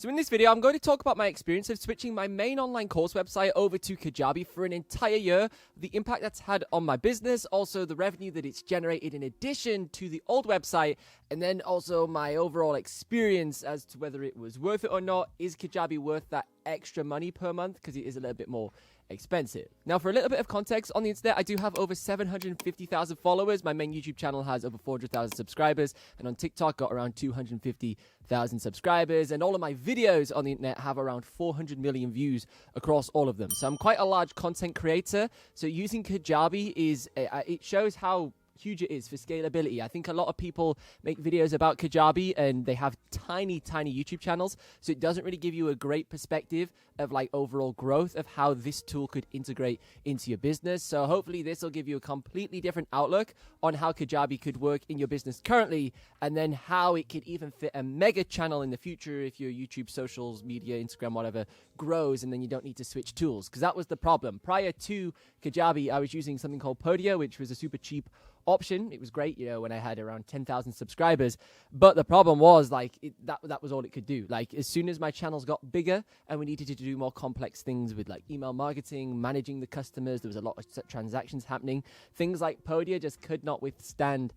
So in this video, I'm going to talk about my experience of switching my main online course website over to Kajabi for an entire year, the impact that's had on my business, also the revenue that it's generated in addition to the old website, and then also my overall experience as to whether it was worth it or not. Is Kajabi worth that extra money per month? Because it is a little bit more expensive. Now, for a little bit of context, on the internet, I do have over 750,000 followers. My main YouTube channel has over 400,000 subscribers, and on TikTok got around 250,000 subscribers, and all of my videos on the internet have around 400 million views across all of them. So I'm quite a large content creator. So using Kajabi it shows how huge it is for scalability. I think a lot of people make videos about Kajabi and they have tiny YouTube channels, so it doesn't really give you a great perspective of like overall growth of how this tool could integrate into your business. So hopefully this will give you a completely different outlook on how Kajabi could work in your business currently, and then how it could even fit a mega channel in the future if your YouTube, socials, media, Instagram, whatever grows, and then you don't need to switch tools. Because that was the problem. Prior to Kajabi, I was using something called Podia, which was a super cheap option. It was great, when I had around 10,000 subscribers, but the problem was that was all it could do. Like, as soon as my channels got bigger and we needed to do more complex things with like email marketing, managing the customers, there was a lot of transactions happening. Things like Podia just could not withstand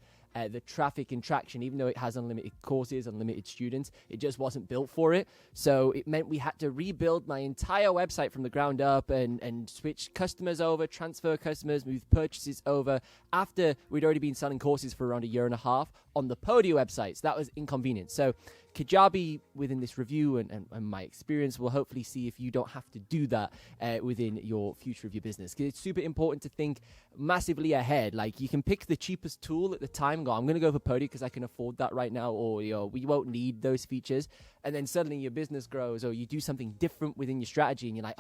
the traffic and traction. Even though it has unlimited courses, unlimited students, it just wasn't built for it. So it meant we had to rebuild my entire website from the ground up and switch customers over, transfer customers, move purchases over after we'd already been selling courses for around a year and a half on the Podia website. So that was inconvenient. So Kajabi, within this review and my experience, will hopefully see if you don't have to do that within your future of your business. Because it's super important to think massively ahead. Like, you can pick the cheapest tool at the time and go, I'm going to go for Podia because I can afford that right now, or we won't need those features. And then suddenly your business grows, or you do something different within your strategy and you're like,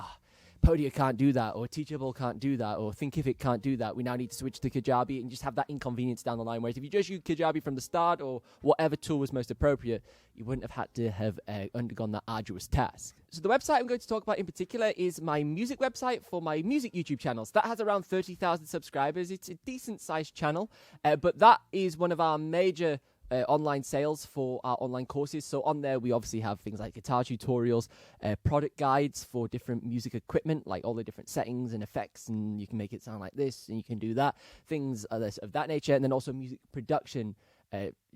Podia can't do that, or Teachable can't do that, or Thinkific can't do that. We now need to switch to Kajabi and just have that inconvenience down the line. Whereas if you just use Kajabi from the start, or whatever tool was most appropriate, you wouldn't have had to have undergone that arduous task. So the website I'm going to talk about in particular is my music website for my music YouTube channels. That has around 30,000 subscribers. It's a decent sized channel, but that is one of our major online sales for our online courses. So on there, we obviously have things like guitar tutorials, product guides for different music equipment, like all the different settings and effects, and you can make it sound like this, and you can do that, things of that nature, and then also music production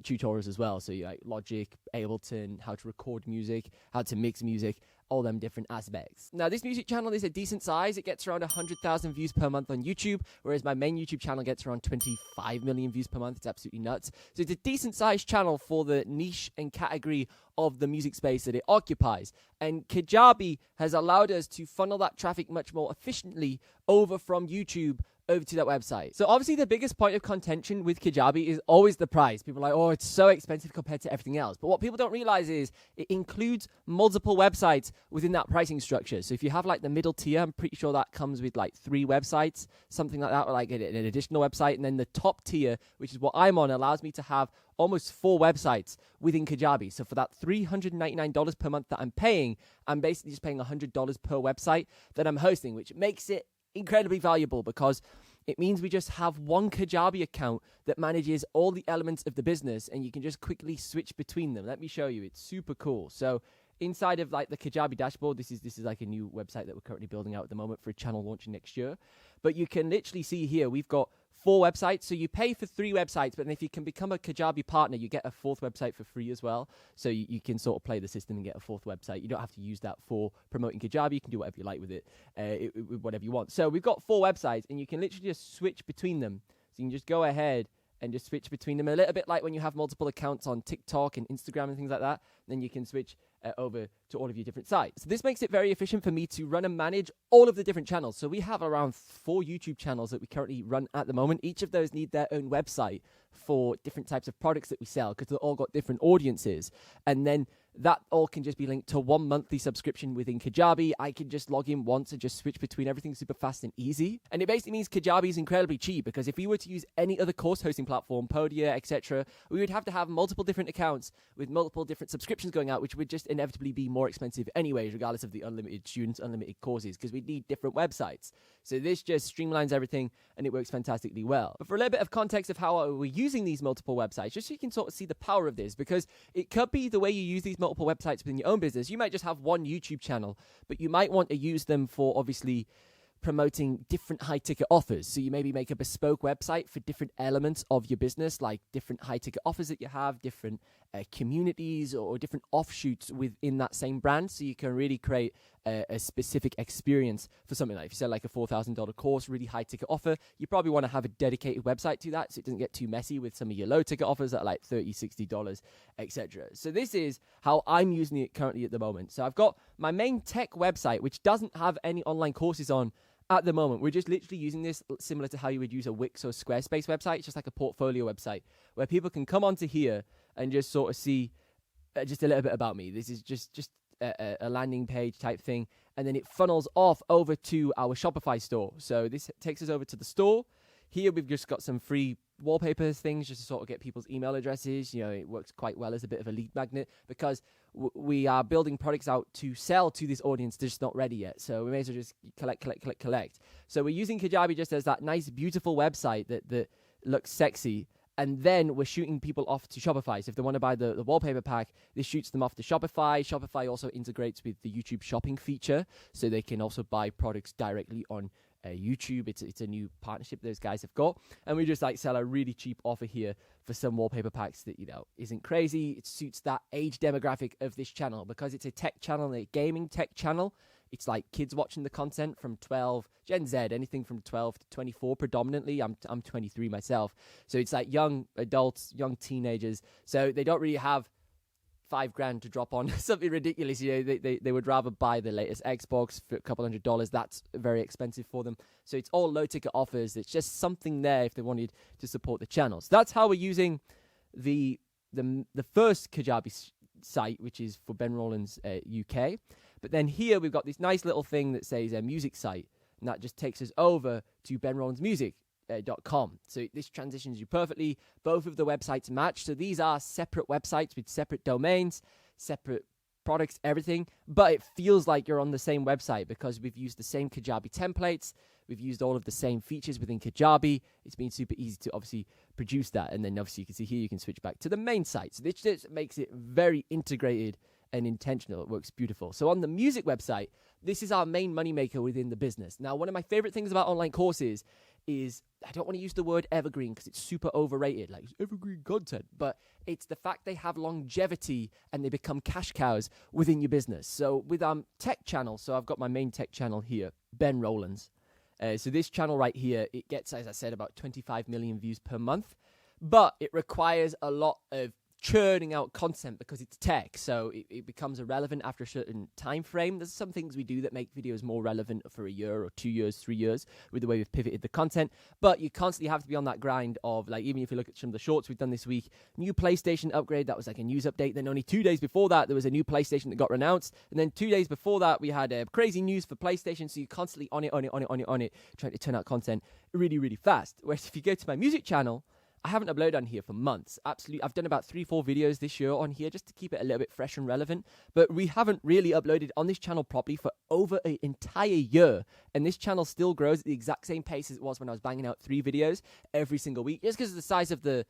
tutorials as well. So you like Logic, Ableton, how to record music, how to mix music, all them different aspects. Now, this music channel is a decent size. It gets around 100,000 views per month on YouTube, whereas my main YouTube channel gets around 25 million views per month. It's absolutely nuts. So it's a decent sized channel for the niche and category of the music space that it occupies. And Kajabi has allowed us to funnel that traffic much more efficiently over from YouTube over to that website. So obviously the biggest point of contention with Kajabi is always the price. People are like, it's so expensive compared to everything else. But what people don't realize is it includes multiple websites within that pricing structure. So if you have like the middle tier, I'm pretty sure that comes with like 3 websites, something like that, or like an additional website. And then the top tier, which is what I'm on, allows me to have almost 4 websites within Kajabi. So for that $399 per month that I'm paying, I'm basically just paying $100 per website that I'm hosting, which makes it incredibly valuable because it means we just have one Kajabi account that manages all the elements of the business, and you can just quickly switch between them. Let me show you. It's super cool. So inside of like the Kajabi dashboard, this is like a new website that we're currently building out at the moment for a channel launching next year. But you can literally see here, we've got 4 websites. So you pay for 3 websites, but then if you can become a Kajabi partner, you get a 4th website for free as well. So you can sort of play the system and get a 4th website. You don't have to use that for promoting Kajabi. You can do whatever you like with it, whatever you want. So we've got 4 websites, and you can literally just switch between them. So you can just go ahead and just switch between them, a little bit like when you have multiple accounts on TikTok and Instagram and things like that. Then you can switch over to all of your different sites. So this makes it very efficient for me to run and manage all of the different channels. So we have around 4 YouTube channels that we currently run at the moment. Each of those need their own website for different types of products that we sell, because they've all got different audiences. And then that all can just be linked to one monthly subscription within Kajabi. I can just log in once and just switch between everything super fast and easy. And it basically means Kajabi is incredibly cheap, because if we were to use any other course hosting platform, Podia, etc., we would have to have multiple different accounts with multiple different subscriptions going out, which would just inevitably be more expensive anyways, regardless of the unlimited students, unlimited courses, because we need different websites. So this just streamlines everything and it works fantastically well. But for a little bit of context of how we're using these multiple websites, just so you can sort of see the power of this, because it could be the way you use these multiple websites within your own business. You might just have one YouTube channel, but you might want to use them for obviously promoting different high-ticket offers. So you maybe make a bespoke website for different elements of your business, like different high-ticket offers that you have, different communities or different offshoots within that same brand. So you can really create a specific experience for something like, if you sell like a $4,000 course, really high-ticket offer, you probably want to have a dedicated website to that so it doesn't get too messy with some of your low-ticket offers that are like $30, $60, etc. So this is how I'm using it currently at the moment. So I've got my main tech website, which doesn't have any online courses on at the moment. We're just literally using this similar to how you would use a Wix or Squarespace website. It's just like a portfolio website where people can come onto here and just sort of see just a little bit about me. This is just a landing page type thing, and then it funnels off over to our Shopify store. So this takes us over to the store. Here we've just got some free wallpaper things just to sort of get people's email addresses. You know, it works quite well as a bit of a lead magnet because we are building products out to sell to this audience. They're just not ready yet. So we may as well just collect. So we're using Kajabi just as that nice, beautiful website that looks sexy. And then we're shooting people off to Shopify. So if they want to buy the wallpaper pack, this shoots them off to Shopify. Shopify also integrates with the YouTube shopping feature, so they can also buy products directly on YouTube. It's a new partnership those guys have got. And we just like sell a really cheap offer here for some wallpaper packs that, you know, isn't crazy. It suits that age demographic of this channel because it's a tech channel, a gaming tech channel. It's like kids watching the content from 12, Gen Z, anything from 12 to 24 predominantly. I'm 23 myself. So it's like young adults, young teenagers. So they don't really have $5,000 to drop on something ridiculous. You know, they would rather buy the latest Xbox for a couple $100. That's very expensive for them. So it's all low ticket offers. It's just something there if they wanted to support the channel. So that's how we're using the first Kajabi site, which is for Ben Rowlands UK. But then here we've got this nice little thing that says a music site, and that just takes us over to benrowlandsmusic.com. So this transitions you perfectly. Both of the websites match. So these are separate websites with separate domains, separate products, everything. But it feels like you're on the same website because we've used the same Kajabi templates. We've used all of the same features within Kajabi. It's been super easy to obviously produce that. And then obviously you can see here you can switch back to the main site. So this just makes it very integrated and intentional. It works beautiful. So on the music website, this is our main moneymaker within the business. Now, one of my favorite things about online courses is, I don't want to use the word evergreen because it's super overrated, like it's evergreen content, but it's the fact they have longevity and they become cash cows within your business. So with tech channel, so I've got my main tech channel here, Ben Rowlands. So this channel right here, it gets, as I said, about 25 million views per month, but it requires a lot of churning out content because it's tech, so it becomes irrelevant after a certain time frame. There's some things we do that make videos more relevant for a year or 2 years, 3 years with the way we've pivoted the content, but you constantly have to be on that grind of, like, even if you look at some of the shorts we've done this week, new PlayStation upgrade, that was like a news update, then only 2 days before that there was a new PlayStation that got announced, and then 2 days before that we had crazy news for PlayStation, so you're constantly on it, trying to turn out content really, really fast. Whereas if you go to my music channel, I haven't uploaded on here for months. Absolutely. I've done about 3-4 videos this year on here just to keep it a little bit fresh and relevant. But we haven't really uploaded on this channel properly for over an entire year. And this channel still grows at the exact same pace as it was when I was banging out 3 videos every single week. Just because of the size of the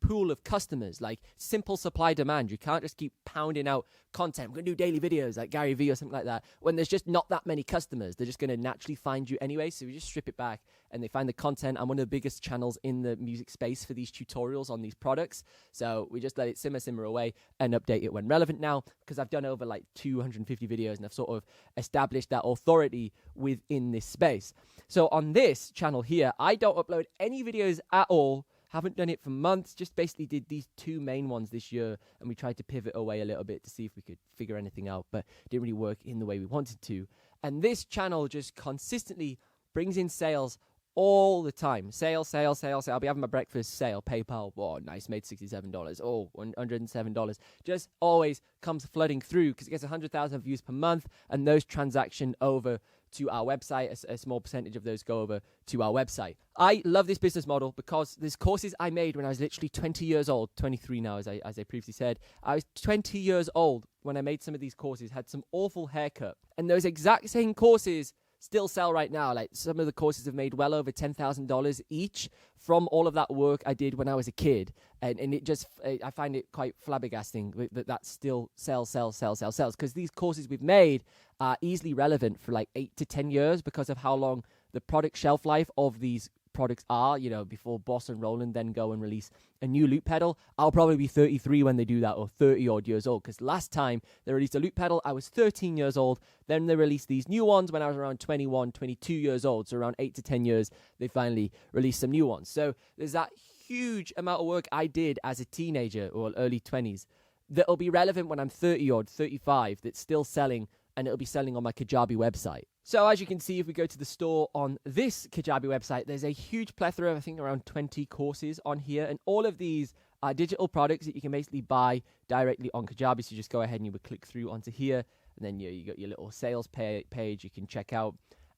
pool of customers, like simple supply demand. You can't just keep pounding out content. We're going to do daily videos like Gary Vee or something like that when there's just not that many customers. They're just going to naturally find you anyway. So we just strip it back and they find the content. I'm one of the biggest channels in the music space for these tutorials on these products. So we just let it simmer away and update it when relevant now, because I've done over like 250 videos and I've sort of established that authority within this space. So on this channel here, I don't upload any videos at all. Haven't done it for months, just basically did these 2 main ones this year, and we tried to pivot away a little bit to see if we could figure anything out, but it didn't really work in the way we wanted to. And this channel just consistently brings in sales all the time. Sale. I'll be having my breakfast, sale, PayPal, oh, nice, made $67, oh, $107. Just always comes flooding through because it gets 100,000 views per month, and those transaction over to our website. A small percentage of those go over to our website. I love this business model because there's courses I made when I was literally 20 years old, 23 now, as I previously said. I was 20 years old when I made some of these courses, had some awful haircut. And those exact same courses still sell right now. Like some of the courses have made well over $10,000 each from all of that work I did when I was a kid. And it just, I find it quite flabbergasting that still sells. Because these courses we've made are easily relevant for like 8 to 10 years because of how long the product shelf life of these products are. You know, before Boss and Rowland then go and release a new loop pedal, I'll probably be 33 when they do that, or 30 odd years old, because last time they released a loop pedal I was 13 years old. Then they released these new ones when I was around 21, 22 years old. So around 8 to 10 years they finally released some new ones. So there's that huge amount of work I did as a teenager or early 20s that'll be relevant when I'm 30 odd, 35, that's still selling, and it'll be selling on my Kajabi website. So as you can see, if we go to the store on this Kajabi website, there's a huge plethora of, I think, around 20 courses on here. And all of these are digital products that you can basically buy directly on Kajabi. So you just go ahead and you would click through onto here. And then you got your little sales page you can check out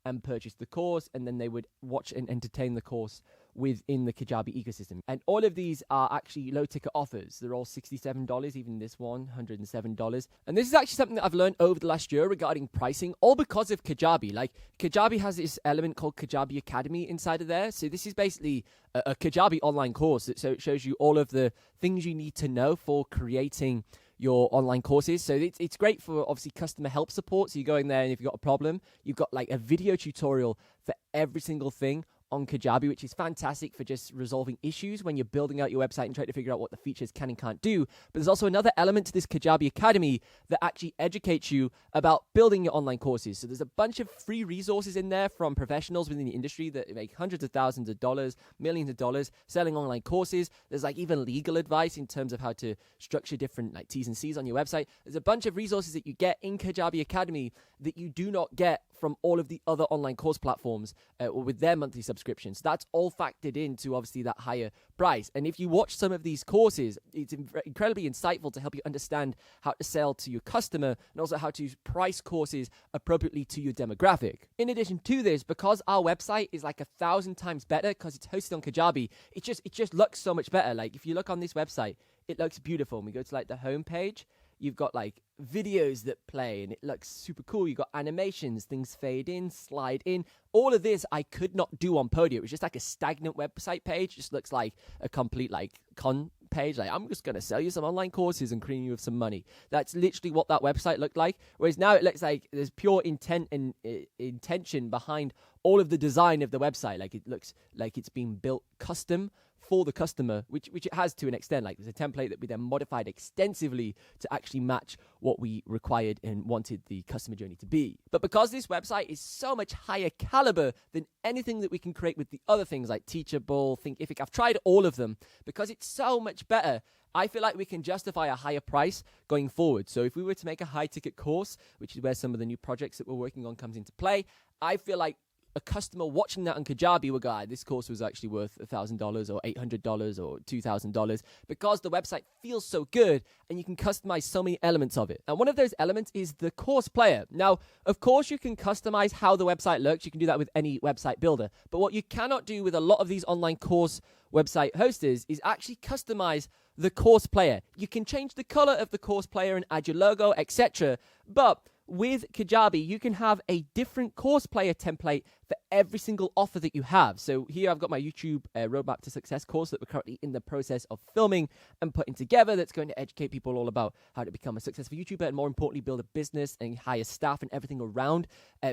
and purchase the course. And then they would watch and entertain the course within the Kajabi ecosystem. And all of these are actually low ticket offers. They're all $67, even this one, $107. And this is actually something that I've learned over the last year regarding pricing, all because of Kajabi. Like, Kajabi has this element called Kajabi Academy inside of there. So this is basically a Kajabi online course. So it shows you all of the things you need to know for creating your online courses. So it's great for obviously customer help support. So you go in there and if you've got a problem, you've got like a video tutorial for every single thing on Kajabi, which is fantastic for just resolving issues when you're building out your website and trying to figure out what the features can and can't do. But there's also another element to this Kajabi Academy that actually educates you about building your online courses. So there's a bunch of free resources in there from professionals within the industry that make hundreds of thousands of dollars, millions of dollars selling online courses. There's like even legal advice in terms of how to structure different like T's and C's on your website. There's a bunch of resources that you get in Kajabi Academy that you do not get from all of the other online course platforms or with their monthly subscriptions. That's all factored into obviously that higher price. And if you watch some of these courses, it's incredibly insightful to help you understand how to sell to your customer and also how to price courses appropriately to your demographic. In addition to this, because our website is like 1,000 times better because it's hosted on Kajabi, it just looks so much better. Like if you look on this website, it looks beautiful. And we go to like the home page, you've got like videos that play and it looks super cool. You've got animations, things fade in, slide in. All of this I could not do on Podio. It was just like a stagnant website page. It just looks like a complete like con page. Like, I'm just going to sell you some online courses and cream you with some money. That's literally what that website looked like. Whereas now it looks like there's pure intent and intention behind all of the design of the website. Like it looks like it's been built custom for the customer, which it has to an extent. Like there's a template that we then modified extensively to actually match what we required and wanted the customer journey to be. But because this website is so much higher caliber than anything that we can create with the other things like Teachable, Thinkific, I've tried all of them, because it's so much better, I feel like we can justify a higher price going forward. So if we were to make a high ticket course, which is where some of the new projects that we're working on comes into play, I feel like a customer watching that on Kajabi will go, this course was actually worth $1,000 or $800 or $2,000, because the website feels so good and you can customize so many elements of it. And one of those elements is the course player. Now, of course, you can customize how the website looks. You can do that with any website builder. But what you cannot do with a lot of these online course website hosters is actually customize the course player. You can change the color of the course player and add your logo, etc. But with Kajabi, you can have a different course player template for every single offer that you have. So here I've got my YouTube Roadmap to Success course that we're currently in the process of filming and putting together, that's going to educate people all about how to become a successful YouTuber and more importantly, build a business and hire staff and everything around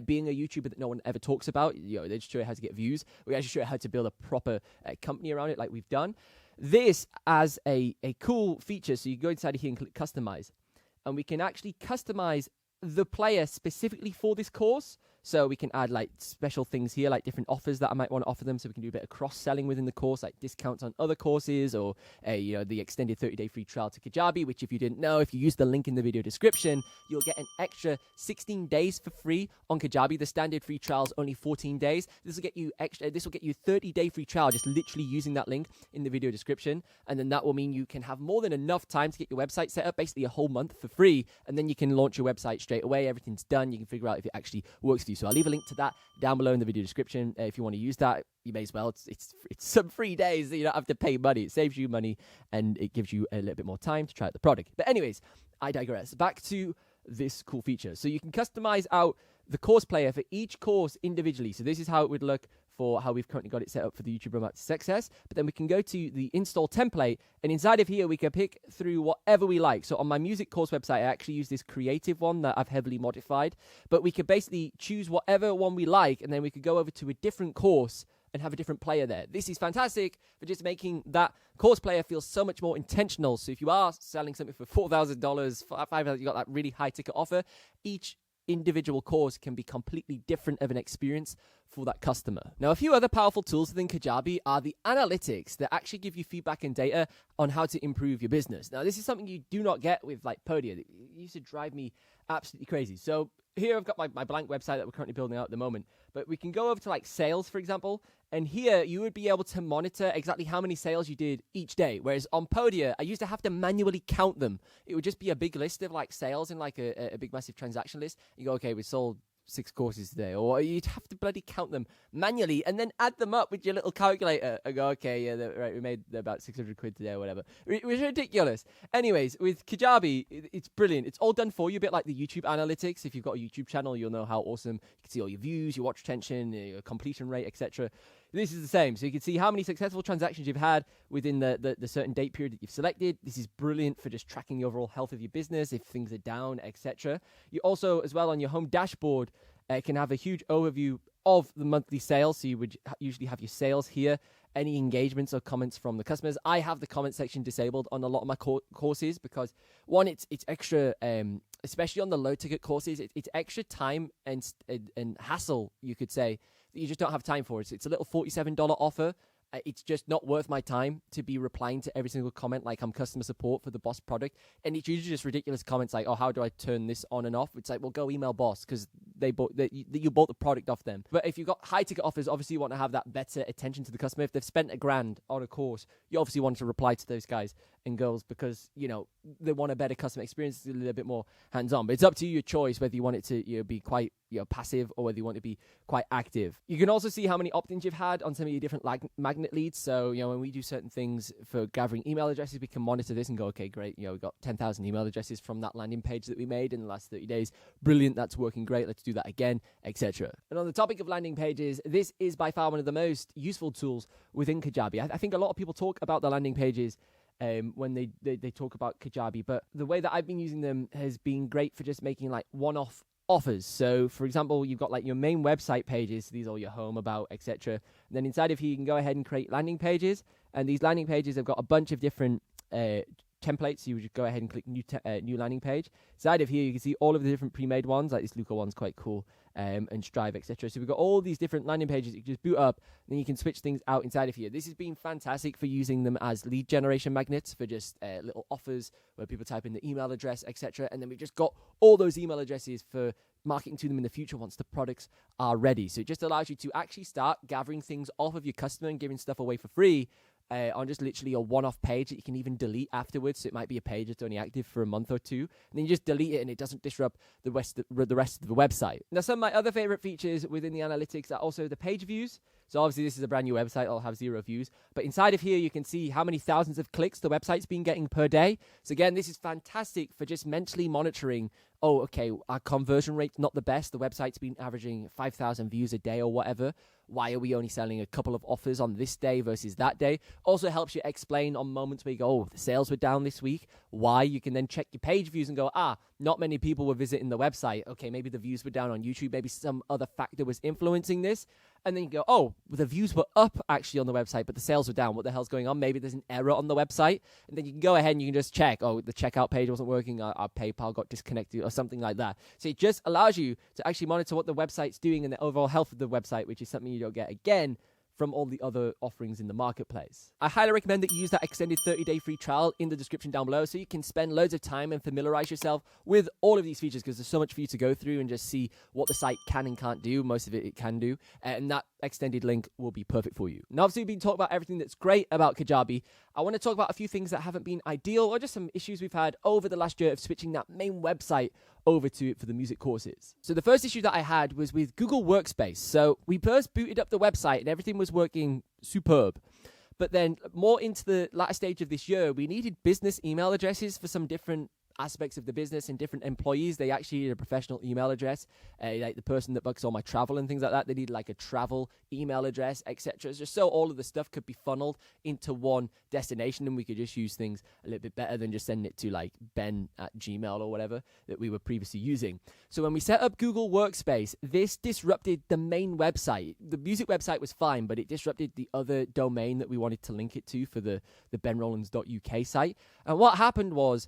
being a YouTuber that no one ever talks about. You know, they just show you how to get views. We actually show you how to build a proper company around it like we've done. This as a cool feature. So you go inside here and click customize, and we can actually customize the player specifically for this course. So we can add like special things here, like different offers that I might want to offer them. So we can do a bit of cross-selling within the course, like discounts on other courses, or the extended 30-day free trial to Kajabi, which if you didn't know, if you use the link in the video description, you'll get an extra 16 days for free on Kajabi. The standard free trial is only 14 days. This will get you 30-day free trial just literally using that link in the video description. And then that will mean you can have more than enough time to get your website set up, basically a whole month for free. And then you can launch your website straight away. Everything's done. You can figure out if it actually works for you. So I'll leave a link to that down below in the video description. If you want to use that, you may as well. It's some free days that you don't have to pay money. It saves you money and it gives you a little bit more time to try out the product. But anyways, I digress. Back to this cool feature. So you can customize out the course player for each course individually. So this is how it would look for how we've currently got it set up for the YouTube Roadmap to Success. But then we can go to the install template, and inside of here we can pick through whatever we like. So on my music course website, I actually use this creative one that I've heavily modified, but we could basically choose whatever one we like, and then we could go over to a different course and have a different player there. This is fantastic for just making that course player feel so much more intentional. So if you are selling something for $4,000, $5,000, you got that really high ticket offer, each individual course can be completely different of an experience for that customer. Now, a few other powerful tools within Kajabi are the analytics that actually give you feedback and data on how to improve your business. Now, this is something you do not get with like Podia. It used to drive me absolutely crazy. So here I've got my blank website that we're currently building out at the moment, but we can go over to like sales, for example, and here you would be able to monitor exactly how many sales you did each day. Whereas on Podia, I used to have to manually count them. It would just be a big list of like sales in like a big massive transaction list. You go, okay, we sold 6 courses today, or you'd have to bloody count them manually and then add them up with your little calculator and go, okay, yeah, right, we made about 600 quid today or whatever. It was ridiculous. Anyways, with Kajabi, it's brilliant. It's all done for you, a bit like the YouTube analytics. If you've got a YouTube channel, you'll know how awesome. You can see all your views, your watch retention, your completion rate, etc. This is the same. So you can see how many successful transactions you've had within the certain date period that you've selected. This is brilliant for just tracking the overall health of your business, if things are down, etc. You also, as well, on your home dashboard, can have a huge overview of the monthly sales. So you would usually have your sales here, any engagements or comments from the customers. I have the comment section disabled on a lot of my courses because, one, it's extra, especially on the low ticket courses, it's extra time and hassle, you could say, that you just don't have time for it. It's a little $47 offer. It's just not worth my time to be replying to every single comment like I'm customer support for the Boss product. And it's usually just ridiculous comments like, oh, how do I turn this on and off? It's like, well, go email Boss because you bought the product off them. But if you've got high ticket offers, obviously you want to have that better attention to the customer. If they've spent $1,000 on a course, you obviously want to reply to those guys and girls because, you know, they want a better customer experience, a little bit more hands-on. But it's up to you, your choice, whether you want it to be quite passive or whether you want to be quite active. You can also see how many opt-ins you've had on some of your different magnet leads. So, when we do certain things for gathering email addresses, we can monitor this and go, okay, great. We've got 10,000 email addresses from that landing page that we made in the last 30 days. Brilliant. That's working great. Let's do that again, etc. And on the topic of landing pages, this is by far one of the most useful tools within Kajabi. I think a lot of people talk about the landing pages when they talk about Kajabi, but the way that I've been using them has been great for just making like one-off offers. So for example, you've got like your main website pages, so these are all your home, about, etc. And then inside of here you can go ahead and create landing pages, and these landing pages have got a bunch of different templates. So you would just go ahead and click new landing page. Inside of here you can see all of the different pre-made ones, like this Luca one's quite cool, and Strive, etc. So we've got all these different landing pages that you can just boot up, and then you can switch things out inside of here. This has been fantastic for using them as lead generation magnets for just little offers where people type in the email address, etc. And then we've just got all those email addresses for marketing to them in the future once the products are ready. So it just allows you to actually start gathering things off of your customer and giving stuff away for free on just literally a one-off page that you can even delete afterwards. So it might be a page that's only active for a month or two, and then you just delete it and it doesn't disrupt the rest of the website. Now, some of my other favorite features within the analytics are also the page views. So obviously this is a brand new website, I'll have 0 views, but inside of here you can see how many thousands of clicks the website's been getting per day. So again, this is fantastic for just mentally monitoring, oh, okay, our conversion rate's not the best, the website's been averaging 5,000 views a day or whatever. Why are we only selling a couple of offers on this day versus that day? Also helps you explain on moments where you go, oh, the sales were down this week. Why? You can then check your page views and go, not many people were visiting the website. Okay, maybe the views were down on YouTube. Maybe some other factor was influencing this. And then you go, oh, the views were up actually on the website, but the sales were down. What the hell's going on? Maybe there's an error on the website. And then you can go ahead and you can just check, oh, the checkout page wasn't working, our PayPal got disconnected or something like that. So it just allows you to actually monitor what the website's doing and the overall health of the website, which is something you don't get again from all the other offerings in the marketplace. I highly recommend that you use that extended 30-day free trial in the description down below so you can spend loads of time and familiarize yourself with all of these features, because there's so much for you to go through and just see what the site can and can't do. Most of it can do, and that extended link will be perfect for you. Now, obviously, we've been talking about everything that's great about Kajabi. I want to talk about a few things that haven't been ideal, or just some issues we've had over the last year of switching that main website over to it for the music courses. So the first issue that I had was with Google Workspace. So we first booted up the website and everything was working superb. But then more into the latter stage of this year, we needed business email addresses for some different aspects of the business and different employees, they actually need a professional email address. Like the person that books all my travel and things like that, they need like a travel email address, etc. Just so all of the stuff could be funneled into one destination, and we could just use things a little bit better than just sending it to like ben@gmail or whatever that we were previously using. So when we set up Google Workspace, this disrupted the main website. The music website was fine, but it disrupted the other domain that we wanted to link it to for the benrowlands.uk site. And what happened was,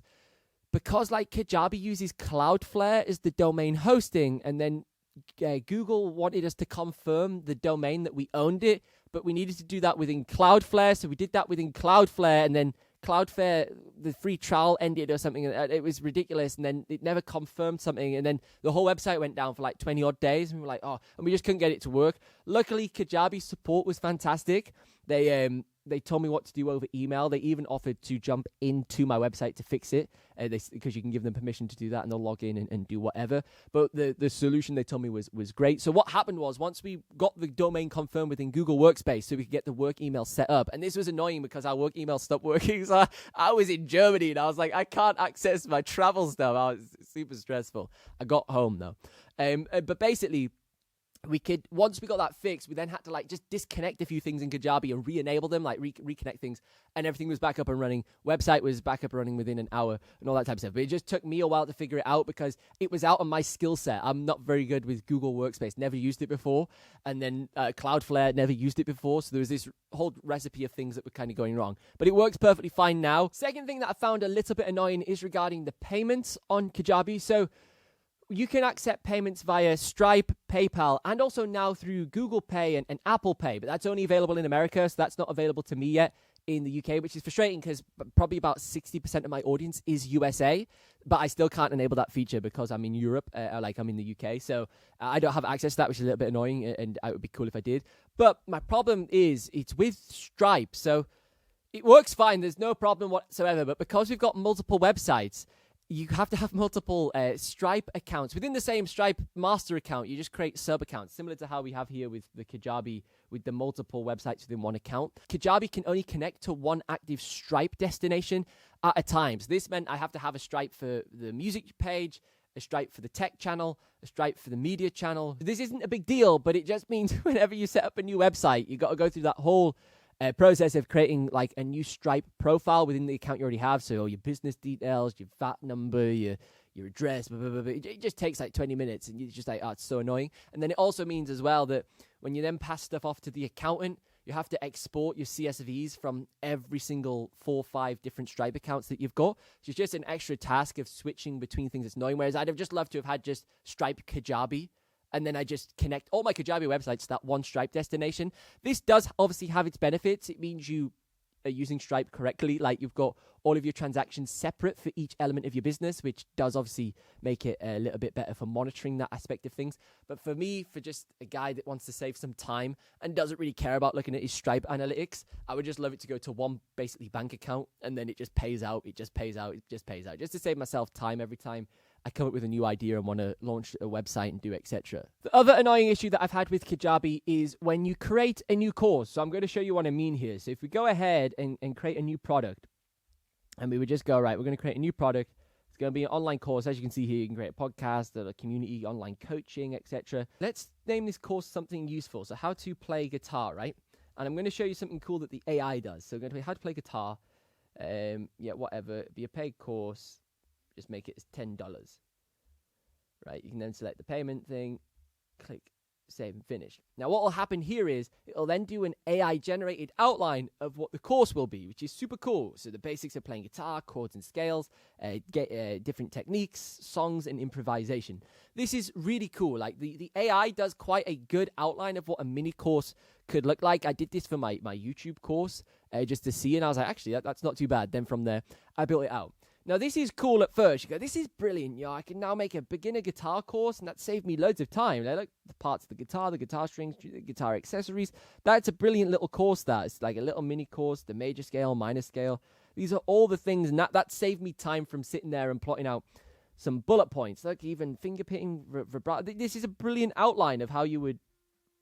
because like Kajabi uses Cloudflare as the domain hosting, and then Google wanted us to confirm the domain that we owned it, but we needed to do that within Cloudflare, so we did that within Cloudflare, and then Cloudflare, the free trial ended or something. It was ridiculous, and then it never confirmed something, and then the whole website went down for like 20 odd days, and we were like, and we just couldn't get it to work. Luckily, Kajabi support was fantastic. They told me what to do over email. They even offered to jump into my website to fix it, because you can give them permission to do that, and they'll log in and do whatever. But the solution they told me was great. So what happened was, once we got the domain confirmed within Google Workspace, so we could get the work email set up, and this was annoying because our work email stopped working. So I was in Germany, and I was like, I can't access my travel stuff. I was super stressful. I got home though. But basically, once we got that fixed, we then had to like just disconnect a few things in Kajabi and re-enable them, like reconnect things, and everything was back up and running. Website was back up and running within an hour and all that type of stuff. But it just took me a while to figure it out because it was out of my skill set. I'm not very good with Google Workspace, never used it before. And then Cloudflare, never used it before. So there was this whole recipe of things that were kind of going wrong. But it works perfectly fine now. Second thing that I found a little bit annoying is regarding the payments on Kajabi. So you can accept payments via Stripe, PayPal, and also now through Google Pay and Apple Pay, but that's only available in America, so that's not available to me yet in the UK, which is frustrating because probably about 60% of my audience is USA, but I still can't enable that feature because I'm in Europe, I'm in the UK, so I don't have access to that, which is a little bit annoying, and it would be cool if I did. But my problem is it's with Stripe, so it works fine, there's no problem whatsoever, but because we've got multiple websites, you have to have multiple Stripe accounts. Within the same Stripe master account, you just create sub-accounts, similar to how we have here with the Kajabi, with the multiple websites within one account. Kajabi can only connect to one active Stripe destination at a time. So this meant I have to have a Stripe for the music page, a Stripe for the tech channel, a Stripe for the media channel. This isn't a big deal, but it just means whenever you set up a new website, you got to go through that whole process of creating like a new Stripe profile within the account you already have. So all your business details, your VAT number, your address, blah, blah, blah, blah. It just takes like 20 minutes, and you're just like, it's so annoying. And then it also means as well that when you then pass stuff off to the accountant, you have to export your CSVs from every single 4 or 5 different Stripe accounts that you've got. So it's just an extra task of switching between things that's annoying. Whereas I'd have just loved to have had just Stripe Kajabi, and then I just connect all my Kajabi websites to that one Stripe destination. This does obviously have its benefits. It means you are using Stripe correctly. Like, you've got all of your transactions separate for each element of your business, which does obviously make it a little bit better for monitoring that aspect of things. But for me, for just a guy that wants to save some time and doesn't really care about looking at his Stripe analytics, I would just love it to go to one basically bank account, and then it just pays out, just to save myself time every time I come up with a new idea and want to launch a website and do etc. The other annoying issue that I've had with Kajabi is when you create a new course. So I'm going to show you what I mean here. So if we go ahead and create a new product, and we would just go, right, we're going to create a new product. It's going to be an online course. As you can see here, you can create a podcast, a community, online coaching, etc. Let's name this course something useful. So how to play guitar, right? And I'm going to show you something cool that the AI does. So we're going to be how to play guitar. Whatever. It'd be a paid course. Just make it as $10, right? You can then select the payment thing, click save and finish. Now what will happen here is it'll then do an AI generated outline of what the course will be, which is super cool. So the basics of playing guitar, chords and scales, different techniques, songs and improvisation. This is really cool. Like the AI does quite a good outline of what a mini course could look like. I did this for my YouTube course just to see, and I was like, actually that's not too bad. Then from there I built it out. Now, this is cool at first. You go, this is brilliant. I can now make a beginner guitar course, and that saved me loads of time. Look, the parts of the guitar strings, the guitar accessories. That's a brilliant little course, that. It's like a little mini course, the major scale, minor scale. These are all the things, and that saved me time from sitting there and plotting out some bullet points. Look, even finger picking, vibrato. This is a brilliant outline of how you would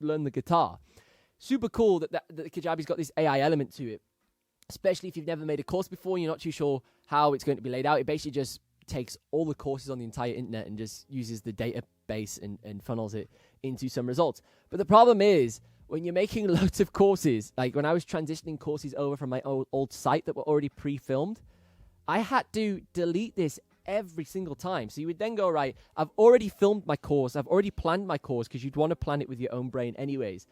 learn the guitar. Super cool that Kajabi's got this AI element to it. Especially if you've never made a course before, you're not too sure how it's going to be laid out. It basically just takes all the courses on the entire internet and just uses the database and funnels it into some results. But the problem is, when you're making loads of courses, like when I was transitioning courses over from my old site that were already pre-filmed, I had to delete this every single time. So you would then go, right, I've already filmed my course, I've already planned my course, because you'd want to plan it with your own brain anyways.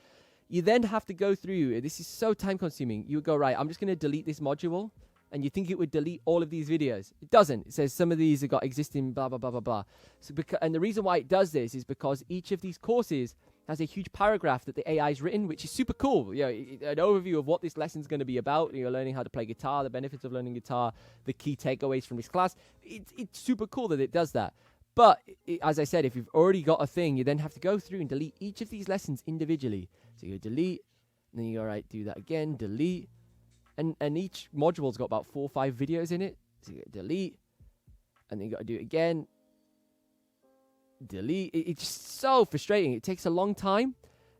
You then have to go through, this is so time consuming, you would go, right, I'm just going to delete this module, and you think it would delete all of these videos. It doesn't. It says some of these have got existing blah, blah, blah, blah, blah. So and the reason why it does this is because each of these courses has a huge paragraph that the AI has written, which is super cool. You know, an overview of what this lesson is going to be about. You're learning how to play guitar, the benefits of learning guitar, the key takeaways from this class. It's super cool that it does that. But as I said, if you've already got a thing, you then have to go through and delete each of these lessons individually. So you delete, and then you go, right, do that again, delete. And each module's got about 4 or 5 videos in it. So you delete, and then you got to do it again. Delete. It's just so frustrating. It takes a long time.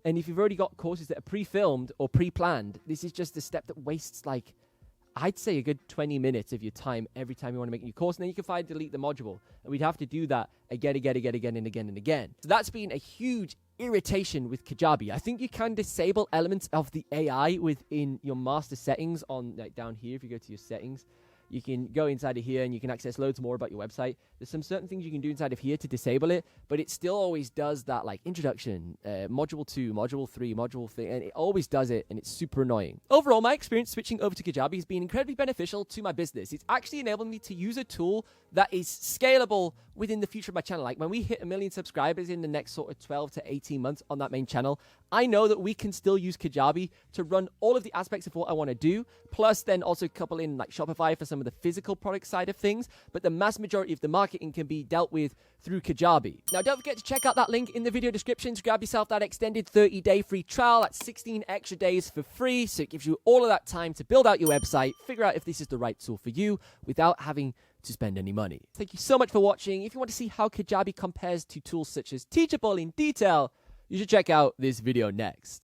And if you've already got courses that are pre-filmed or pre-planned, this is just a step that wastes, like, I'd say a good 20 minutes of your time every time you want to make a new course. And then you can finally delete the module. And we'd have to do that again, and again. So that's been a huge irritation with Kajabi. I think you can disable elements of the AI within your master settings on, like, down here. If you go to your settings, you can go inside of here and you can access loads more about your website. There's some certain things you can do inside of here to disable it, but it still always does that, like introduction, module 2, module 3, module 3, and it always does it, and it's super annoying. Overall, my experience switching over to Kajabi has been incredibly beneficial to my business. It's actually enabled me to use a tool that is scalable within the future of my channel. Like when we hit 1 million subscribers in the next sort of 12 to 18 months on that main channel, I know that we can still use Kajabi to run all of the aspects of what I want to do, plus then also couple in like Shopify for some of the physical product side of things, but the mass majority of the marketing can be dealt with through Kajabi. Now, don't forget to check out that link in the video description to grab yourself that extended 30-day free trial. That's 16 extra days for free, so it gives you all of that time to build out your website, figure out if this is the right tool for you without having to spend any money. Thank you so much for watching. If you want to see how Kajabi compares to tools such as Teachable in detail, you should check out this video next.